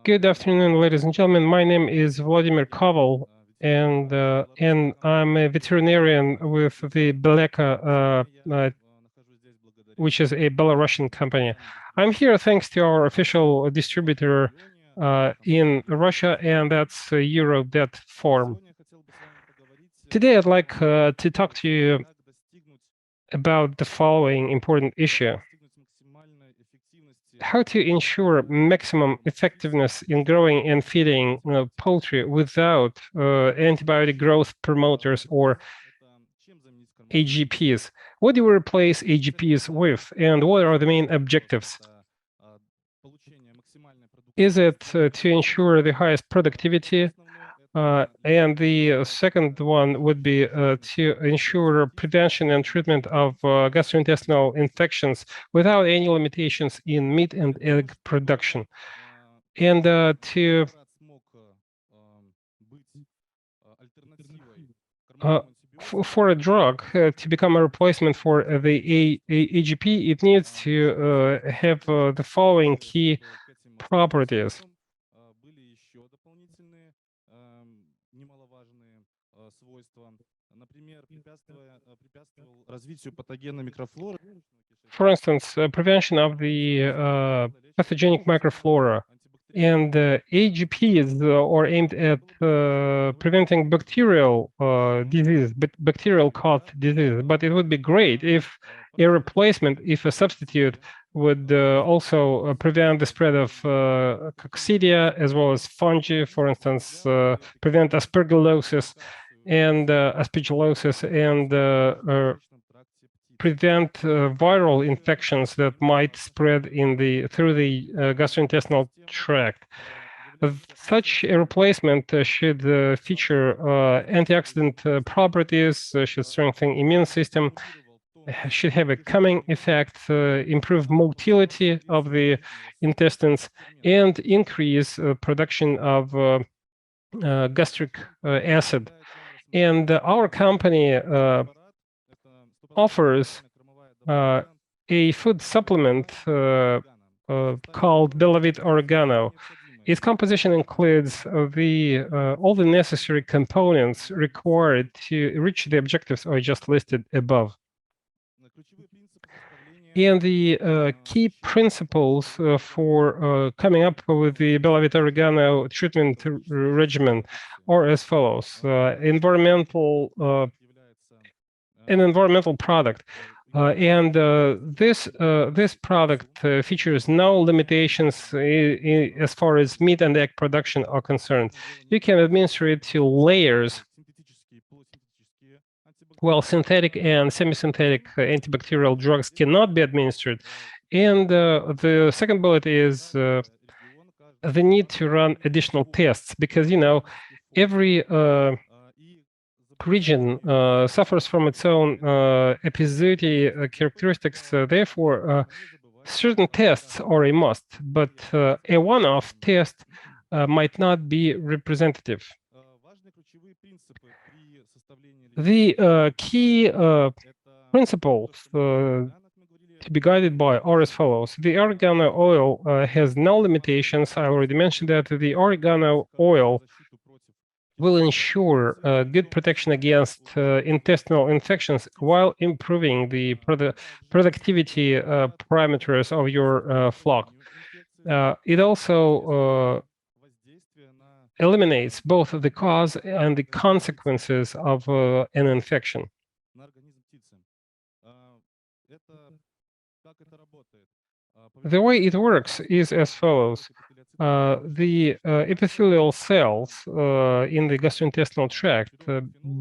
Good afternoon, ladies and gentlemen. My name is Vladimir Koval, and I'm a veterinarian with the Beleka, which is a Belarusian company. I'm here thanks to our official distributor in Russia, and that's Eurovet Farm. Today, I'd like to talk to you about the following important issue: how to ensure maximum effectiveness in growing and feeding poultry without antibiotic growth promoters or AGPs. What do we replace AGPs with, and what are the main objectives? Is it to ensure the highest productivity? And the second one would be to ensure prevention and treatment of gastrointestinal infections without any limitations in meat and egg production. And for a drug to become a replacement for the AGP, it needs to have the following key properties. For instance, prevention of the pathogenic microflora. And AGPs are aimed at preventing bacterial disease, bacterial-caused disease. But it would be great if a replacement, if a substitute, would also prevent the spread of coccidia as well as fungi, for instance, prevent aspergillosis and aspergillosis and prevent viral infections that might spread through the gastrointestinal tract. Such a replacement should feature antioxidant properties, should strengthen immune system, should have a calming effect, improve motility of the intestines, and increase production of gastric acid. And our company offers a food supplement called Belavit Oregano. Its composition includes all the necessary components required to reach the objectives I just listed above. And the key principles for coming up with the Belavit Oregano treatment regimen are as follows: an environmental product. This product features no limitations as far as meat and egg production are concerned. You can administer it to layers, while synthetic and semi-synthetic antibacterial drugs cannot be administered. And the second bullet is the need to run additional tests, because, every region suffers from its own epizooty characteristics. Therefore, certain tests are a must, but a one-off test might not be representative. The key principles to be guided by are as follows. The oregano oil has no limitations. I already mentioned that the oregano oil will ensure good protection against intestinal infections while improving the productivity parameters of your flock. It also eliminates both the cause and the consequences of an infection. The way it works is as follows. The epithelial cells in the gastrointestinal tract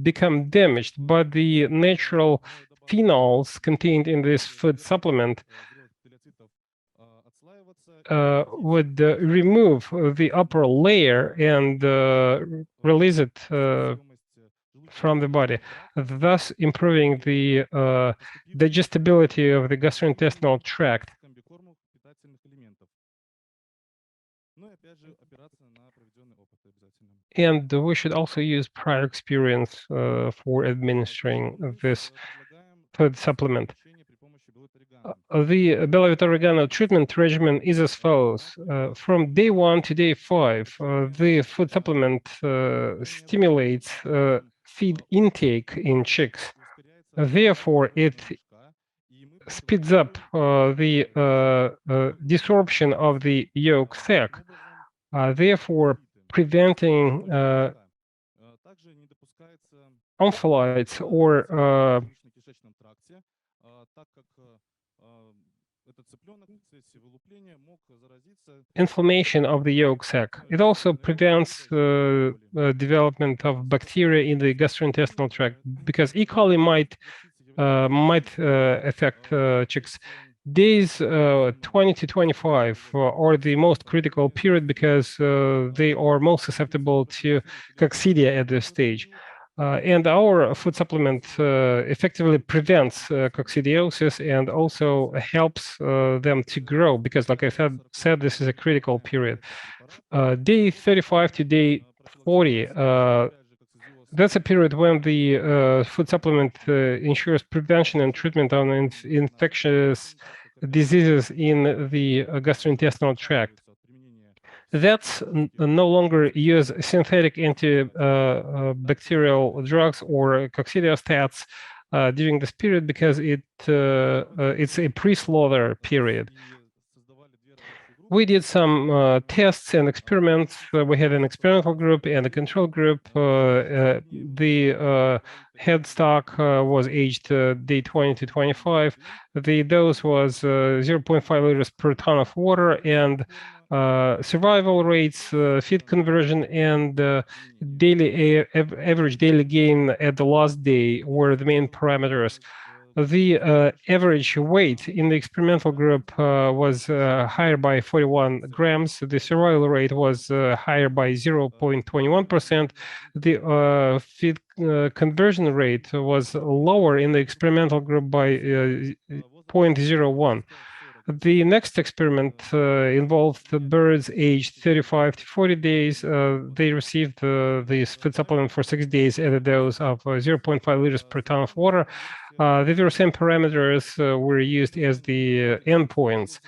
become damaged, but the natural phenols contained in this food supplement would remove the upper layer and release it from the body, thus improving the digestibility of the gastrointestinal tract. And we should also use prior experience for administering this food supplement. The Belavit oregano treatment regimen is as follows. From day 1 to day 5, the food supplement stimulates feed intake in chicks. Therefore, it speeds up the desorption of the yolk sac, therefore preventing omphalites or inflammation of the yolk sac. It also prevents development of bacteria in the gastrointestinal tract because E. coli might affect chicks. Days 20 to 25 are the most critical period because they are most susceptible to coccidia at this stage. And our food supplement effectively prevents coccidiosis and also helps them to grow because, like I said, this is a critical period. Day 35 to day 40, that's a period when the food supplement ensures prevention and treatment of infectious diseases in the gastrointestinal tract. That's no longer use synthetic antibacterial drugs or coccidiostats during this period because it's a pre-slaughter period. We did some tests and experiments. We had an experimental group and a control group. The head stock was aged day 20 to 25. The dose was 0.5 liters per ton of water, and survival rates, feed conversion, and daily average daily gain at the last day were the main parameters. The average weight in the experimental group was higher by 41 grams. The survival rate was higher by 0.21%. The feed conversion rate was lower in the experimental group by 0.01. The next experiment involved the birds aged 35 to 40 days. They received this food supplement for 6 days at a dose of 0.5 liters per ton of water. The very same parameters were used as the endpoints,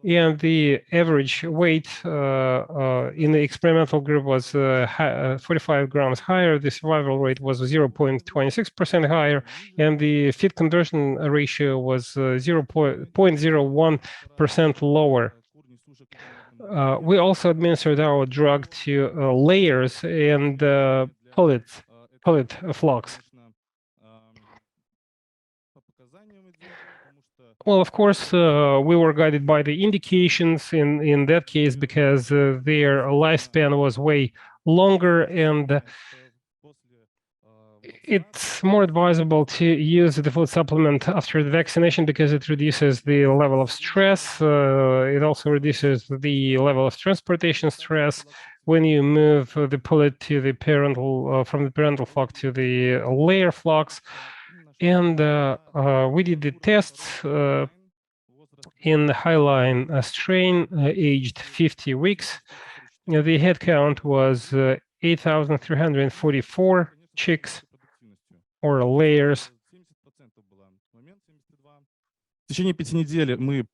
and the average weight in the experimental group was 45 grams higher. The survival rate was 0.26% higher, and the feed conversion ratio was 0.01% lower. We also administered our drug to layers and pullet flocks. Well, of course, we were guided by the indications in that case because their lifespan was way longer, and it's more advisable to use the food supplement after the vaccination because it reduces the level of stress. It also reduces the level of transportation stress when you move the pullet to the parental from the parental flock to the layer flocks. And we did the tests in the highline strain aged 50 weeks. The head count was 8,344 chicks or layers. The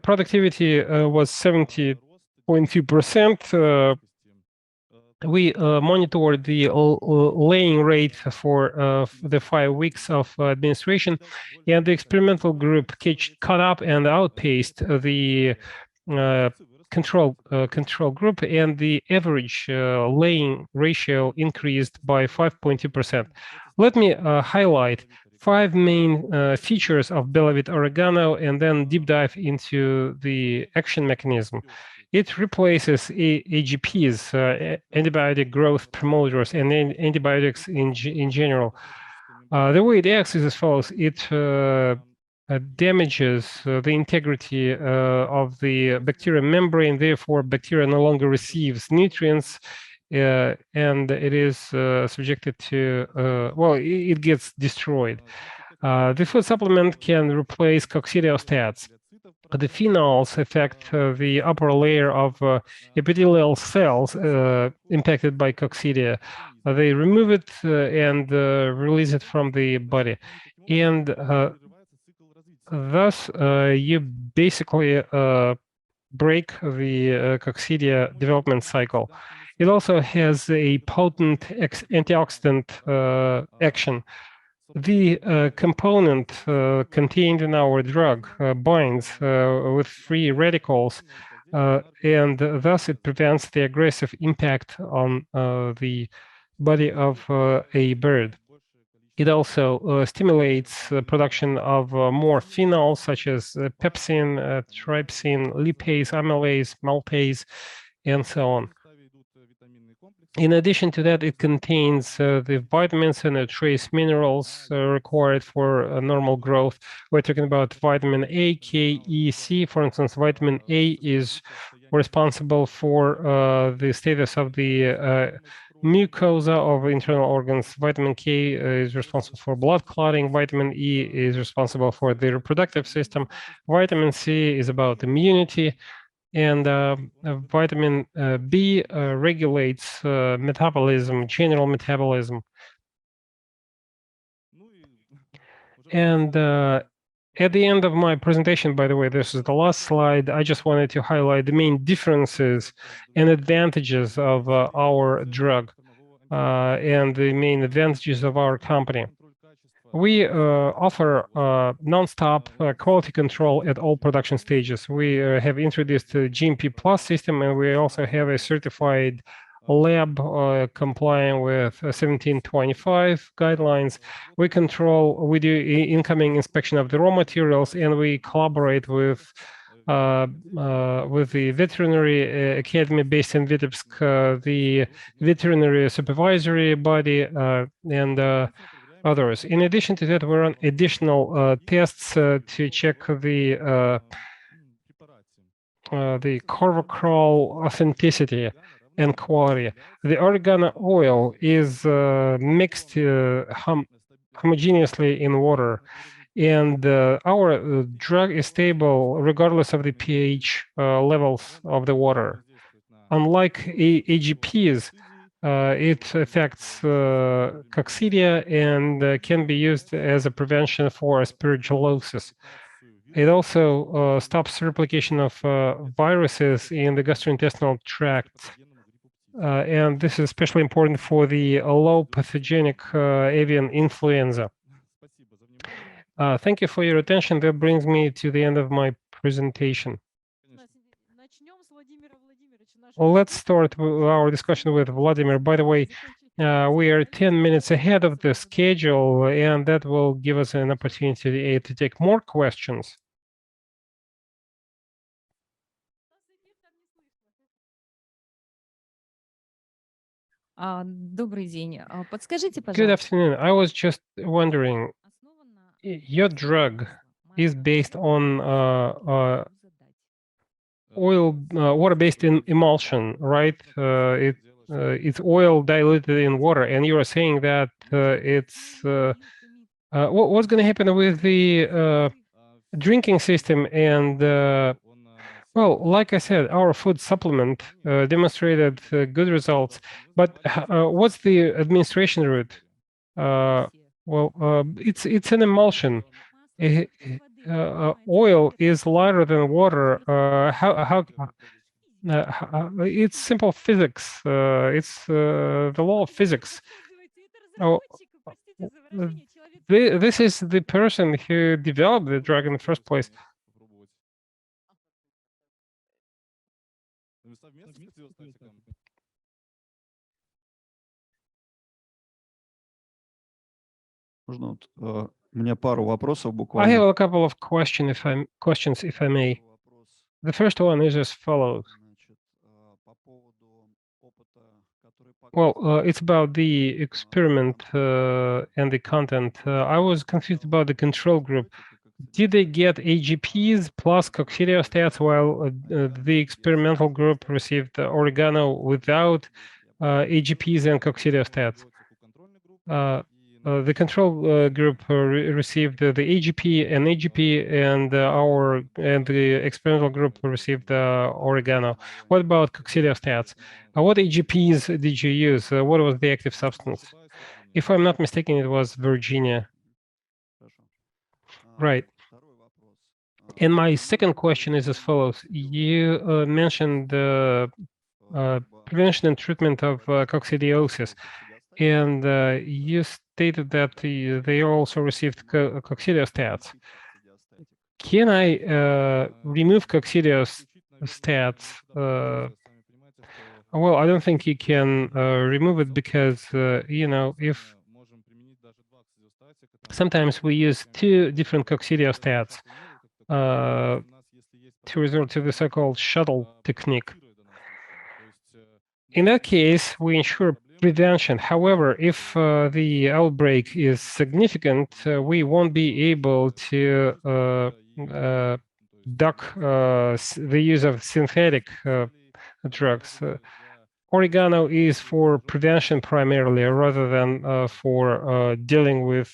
productivity was 70.2%. We monitored the laying rate for the 5 weeks of administration, and the experimental group caught up and outpaced the control group, and the average laying ratio increased by 5.2%. Let me highlight 5 main features of Belavit oregano and then deep dive into the action mechanism. It replaces AGPs, antibiotic growth promoters, and antibiotics in general. The way it acts is as follows. It damages the integrity of the bacterial membrane. Therefore, bacteria no longer receives nutrients, and it is subjected to, well, it gets destroyed. The food supplement can replace coccidiostats. The phenols affect the upper layer of epithelial cells impacted by coccidia. They remove it and release it from the body. And thus you basically break the coccidia development cycle. It also has a potent antioxidant action. The component contained in our drug binds with free radicals, and thus it prevents the aggressive impact on the body of a bird. It also stimulates the production of more phenols such as pepsin, trypsin, lipase, amylase, maltase, and so on. In addition to that, it contains the vitamins and trace minerals required for normal growth. We're talking about vitamin A, K, E, C. For instance, vitamin A is responsible for the status of the mucosa of internal organs. Vitamin K is responsible for blood clotting. Vitamin E is responsible for the reproductive system. Vitamin C is about immunity. And vitamin B regulates metabolism, general metabolism. And at the end of my presentation, by the way, this is the last slide, I just wanted to highlight the main differences and advantages of our drug and the main advantages of our company. We offer non-stop quality control at all production stages. We have introduced the GMP Plus system, and we also have a certified lab complying with 1725 guidelines. We do incoming inspection of the raw materials, and we collaborate with the veterinary academy based in Vitebsk, the veterinary supervisory body, and others. In addition to that, we run additional tests to check the Corvocrol authenticity and quality. The oregano oil is mixed homogeneously in water, and our drug is stable regardless of the pH levels of the water. Unlike AGPs, it affects coccidia and can be used as a prevention for aspergillosis. It also stops replication of viruses in the gastrointestinal tract. And this is especially important for the low pathogenic avian influenza. Thank you for your attention. That brings me to the end of my presentation. Well, let's start our discussion with Vladimir. By the way, we are 10 minutes ahead of the schedule, and that will give us an opportunity to take more questions. Добрый день. Подскажите, Good пожалуйста. afternoon. I was just wondering, your drug is based on water-based emulsion, right? It's oil diluted in water, and you are saying that what's going to happen with the drinking system and well, like I said, our food supplement demonstrated good results, but what's the administration route? It's an emulsion. Oil is lighter than water. It's simple physics. It's the law of physics. Oh, this is the person who developed the drug in the first place. Можно у меня пару вопросов I буквально. have a couple of questions, if I may. The first one is as follows. Значит, по поводу опыта, который Well, показывает, it's about the experiment and the content. I was confused about the control group. Did they get AGPs plus coccidiostats while the experimental group received oregano without AGPs and coccidiostats? The control group received the AGP and AGP, and the experimental group received oregano. What about coccidiostats? What AGPs did you use? What was the active substance? If I'm not mistaken, it was Virginia. Хорошо. Right. Второй вопрос. And my second question is as follows. You mentioned prevention and treatment of coccidiosis, and you stated that they also received coccidiostats. Can I remove coccidiostats? Well, I don't think you can remove it because, if sometimes we use two different coccidiostats to resort to the so-called shuttle technique. In that case, we ensure prevention. However, if the outbreak is significant, we won't be able to duck the use of synthetic drugs. Oregano is for prevention primarily, rather than for dealing with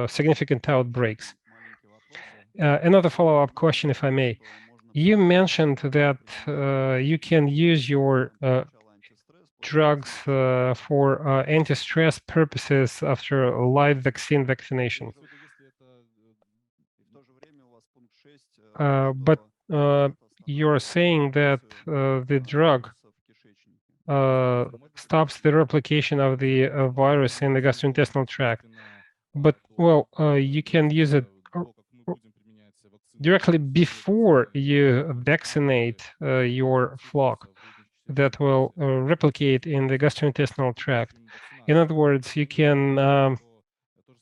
significant outbreaks. Another follow-up question, if I may. You mentioned that you can use your drugs for anti-stress purposes after a live vaccination. But you're saying that the drug stops the replication of the virus in the gastrointestinal tract. But, well, you can use it directly before you vaccinate your flock that will replicate in the gastrointestinal tract. In other words, you can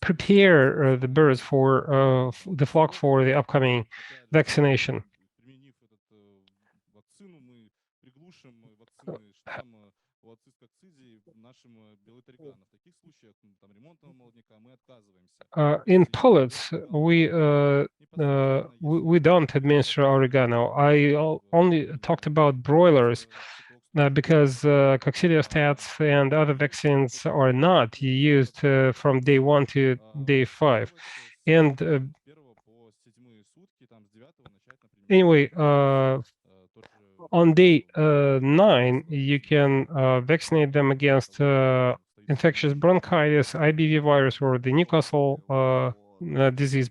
prepare the birds for the flock for the upcoming vaccination. In pullets, we don't administer oregano. I only talked about broilers because coccidiostats and other vaccines are not used from day 1 to day 5. And anyway, on day 9, you can vaccinate them against infectious bronchitis, IBV virus, or the Newcastle disease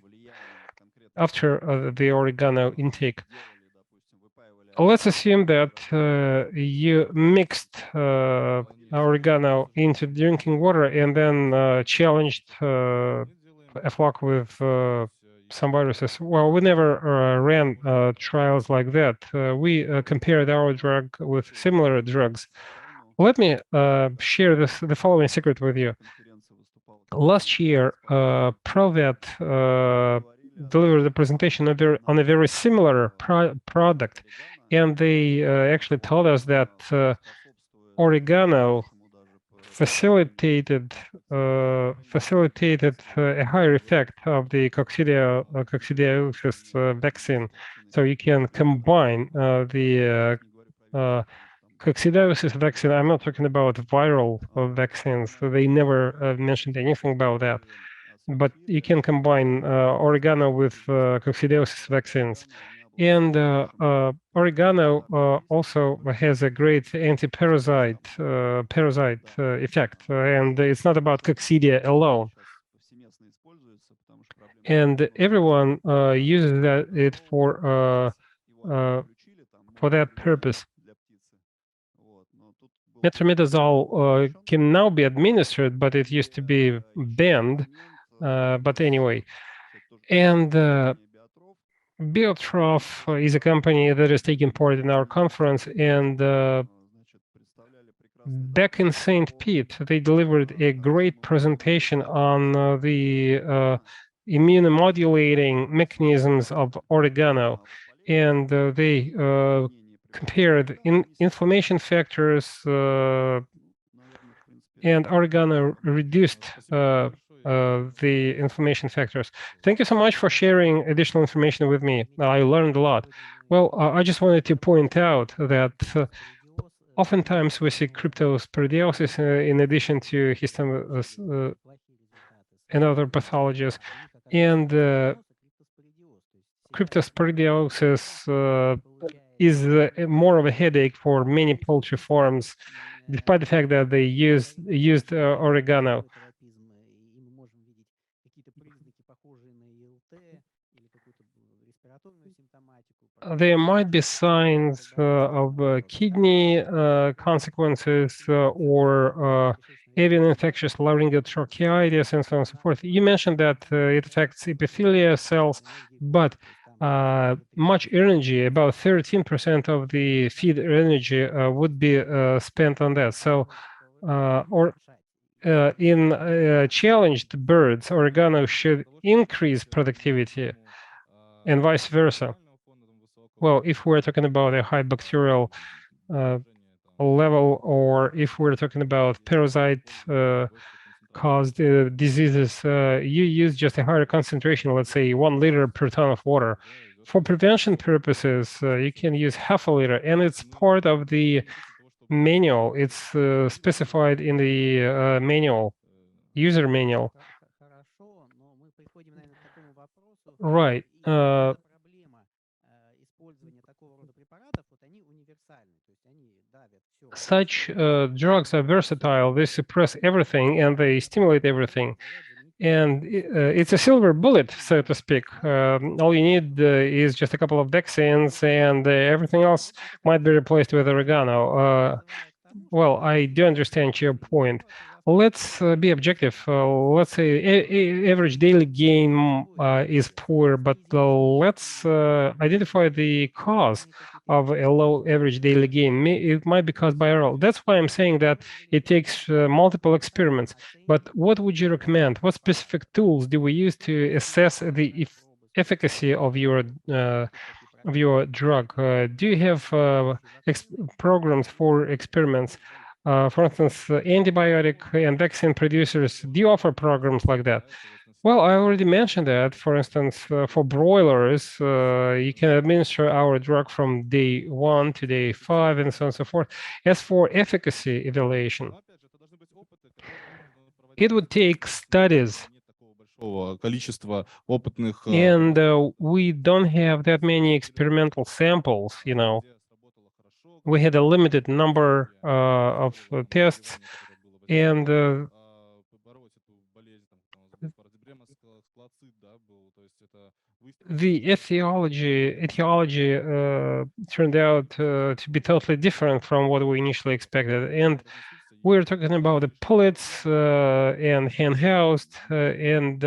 after the oregano intake. Let's assume that you mixed oregano into drinking water and then challenged a flock with some viruses. Well, we never ran trials like that. We compared our drug with similar drugs. Let me share the following secret with you. Last year, ProVet delivered a presentation on a very similar product, and they actually told us that oregano facilitated a higher effect of the coccidiosis vaccine. So you can combine the coccidiosis vaccine. I'm not talking about viral vaccines. So they never mentioned anything about that. But you can combine oregano with coccidiosis vaccines. And oregano also has a great anti-parasite effect. And it's not about coccidia alone. And everyone uses it for that purpose. Metronidazole can now be administered, but it used to be banned. But anyway, and Biotroph is a company that is taking part in our conference, and back in St. Pete, they delivered a great presentation on the immunomodulating mechanisms of oregano, and they compared inflammation factors, and oregano reduced the inflammation factors. Thank you so much for sharing additional information with me. I learned a lot. Well, I just wanted to point out that oftentimes we see cryptosporidiosis in addition to histone and other pathologies. And cryptosporidiosis is more of a headache for many poultry farms, despite the fact that they used oregano. there might be signs of kidney consequences or avian infectious laryngotracheitis and so on and so forth. You mentioned that it affects epithelia cells, but much energy, about 13% of the feed energy would be spent on that. So, in challenged birds, oregano should increase productivity and vice versa. Well, if we're talking about a high bacterial level, or if we're talking about parasite caused diseases, you use just a higher concentration, let's say 1 liter per ton of water. For prevention purposes, you can use half a liter, and it's part of the manual. It's specified in the manual, user manual. Right. Such drugs are versatile. They suppress everything and they stimulate everything. And it's a silver bullet, so to speak. All you need is just a couple of Dexins, and everything else might be replaced with oregano. Well, I do understand your point. Let's be objective. Let's say average daily gain is poor, but let's identify the cause of a low average daily gain. It might be caused by error. That's why I'm saying that it takes multiple experiments. But what would you recommend? What specific tools do we use to assess the efficacy of your drug? Do you have programs for experiments? For instance, antibiotic and vaccine producers, do you offer programs like that? Well, I already mentioned that. For instance, for broilers, you can administer our drug from day 1 to day 5 and so on and so forth. As for efficacy evaluation, it would take studies. And we don't have that many experimental samples, you know. We had a limited number of tests, and the etiology turned out to be totally different from what we initially expected. And we're talking about the pullets and hand-housed, and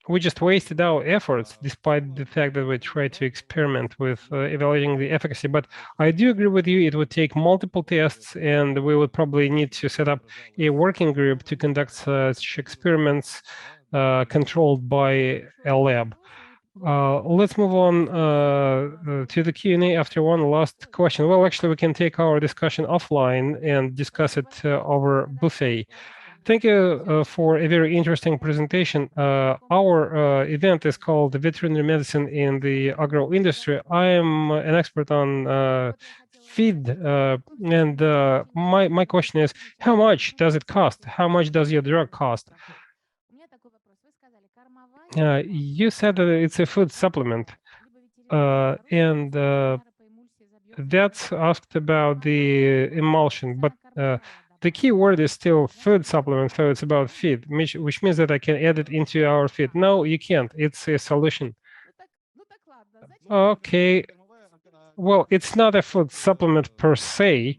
we just wasted our efforts, despite the fact that we tried to experiment with evaluating the efficacy. But I do agree with you, it would take multiple tests, and we would probably need to set up a working group to conduct such experiments controlled by a lab. Let's move on to the Q&A after one last question. Well, actually, we can take our discussion offline and discuss it over buffet. Thank you for a very interesting presentation. Our event is called Veterinary Medicine in the Agro Industry. I am an expert on feed, and my question is, how much does it cost? How much does your drug cost? You said that it's a food supplement, and that's asked about the emulsion, but the key word is still food supplement, so it's about feed, which means that I can add it into our feed. No, you can't. It's a solution. Okay. Well, it's not a food supplement per se.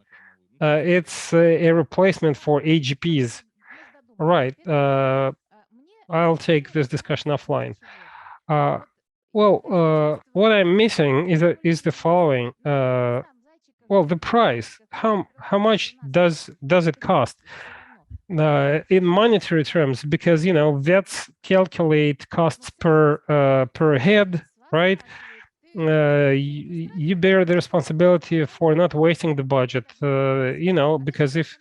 It's a replacement for AGPs. Right. I'll take this discussion offline. Well, what I'm missing is the following. Well, the price. How much does it cost in monetary terms? Because vets calculate costs per head, right? You bear the responsibility for not wasting the budget. Because if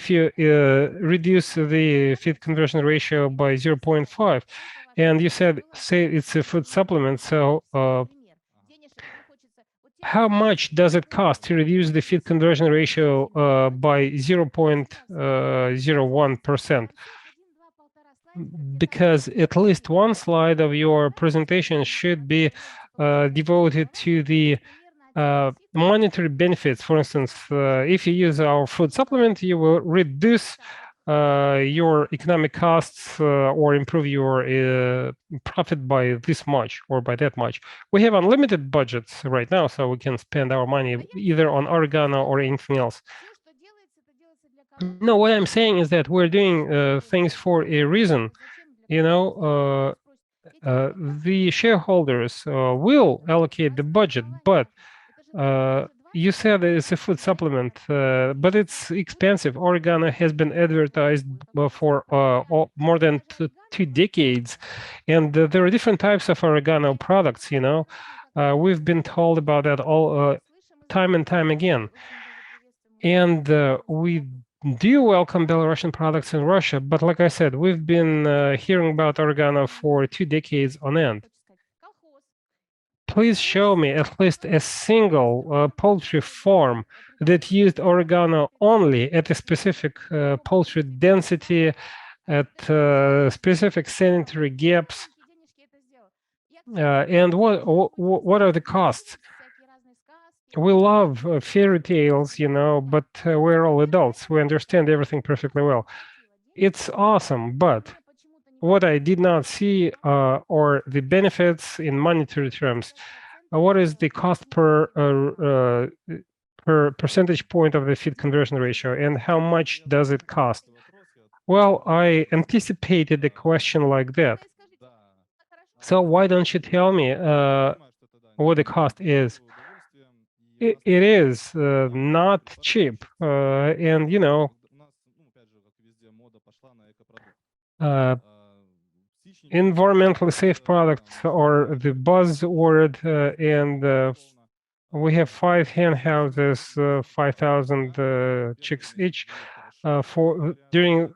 you reduce the feed conversion ratio by 0.5, and you say it's a food supplement, so how much does it cost to reduce the feed conversion ratio by 0.01%? Because at least one slide of your presentation should be devoted to the monetary benefits. For instance, if you use our food supplement, you will reduce your economic costs or improve your profit by this much or by that much. We have unlimited budgets right now, so we can spend our money either on oregano or anything else. No, what I'm saying is that we're doing things for a reason. You know, the shareholders will allocate the budget, but you said it's a food supplement, but it's expensive. Oregano has been advertised for more than 2 decades, and there are different types of oregano products. We've been told about that all time and time again, and we do welcome Belarusian products in Russia. But like I said, we've been hearing about oregano for 2 decades on end. Please show me at least a single poultry farm that used oregano only at a specific poultry density, at specific sanitary gaps, and what are the costs? We love fairy tales, but we're all adults. We understand everything perfectly well. It's awesome, but what I did not see are the benefits in monetary terms. What is the cost per percentage point of the feed conversion ratio, and how much does it cost? Well, I anticipated a question like that. So why don't you tell me what the cost is? It is not cheap, and environmentally safe products are the buzzword, and we have 5 hen houses, 5,000 chicks each. For during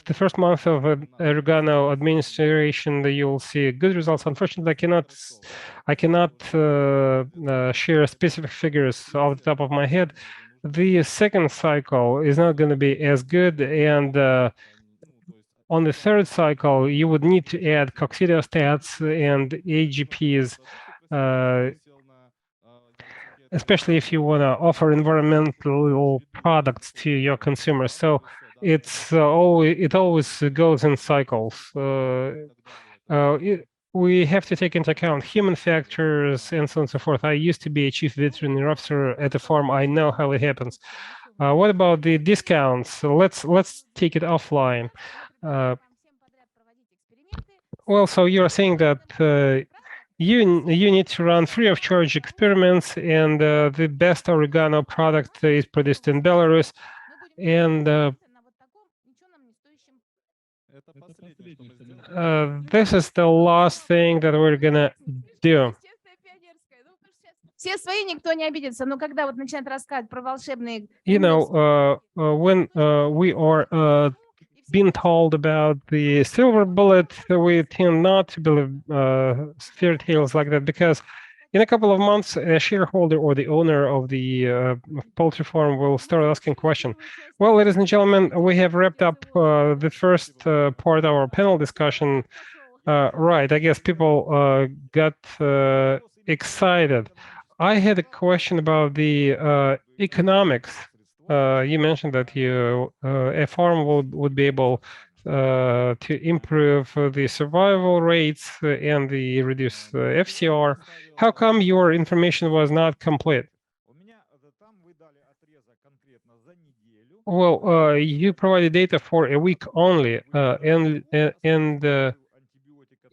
the first month of oregano administration, you'll see good results. Unfortunately, I cannot share specific figures off the top of my head. The second cycle is not going to be as good, and on the third cycle, you would need to add coccidiostats and AGPs, especially if you want to offer environmental products to your consumers. So it always goes in cycles. We have to take into account human factors and so on and so forth. I used to be a chief veterinary officer at a farm. I know how it happens. What about the discounts? So let's take it offline. Well, so you're saying that you need to run free of charge experiments, and the best oregano product is produced in Belarus, and this is the last thing that we're gonna do. Все свои, никто не обидится. Но когда вот начинают рассказывать про волшебные... When we are being told about the silver bullet, we tend not to believe fairy tales like that, because in a couple of months, a shareholder or the owner of the poultry farm will start asking questions. Well, ladies and gentlemen, we have wrapped up the first part of our panel discussion. Right, I guess people got excited. I had a question about the economics. You mentioned that a farm would be able to improve the survival rates and the reduce FCR. How come your information was not complete? Well, you provided data for a week only, and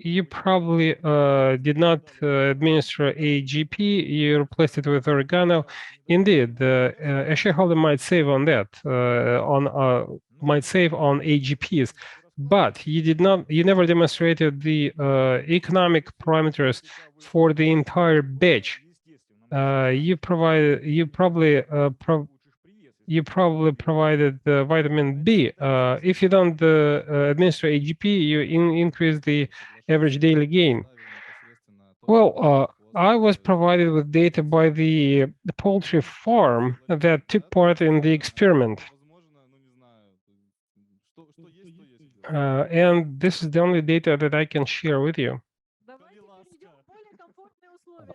you probably did not administer AGP. You replaced it with oregano. Indeed, a shareholder might save on that, might save on AGPs, but you never demonstrated the economic parameters for the entire batch. You probably provided vitamin B. If you don't administer AGP, you increase the average daily gain. Well, I was provided with data by the poultry farm that took part in the experiment. And this is the only data that I can share with you.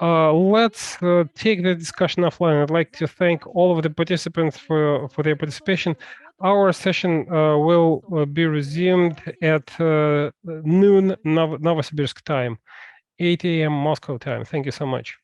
Let's take the discussion offline. I'd like to thank all of the participants for their participation. Our session will be resumed at noon Novosibirsk time, 8 a.m. Moscow time. Thank you so much.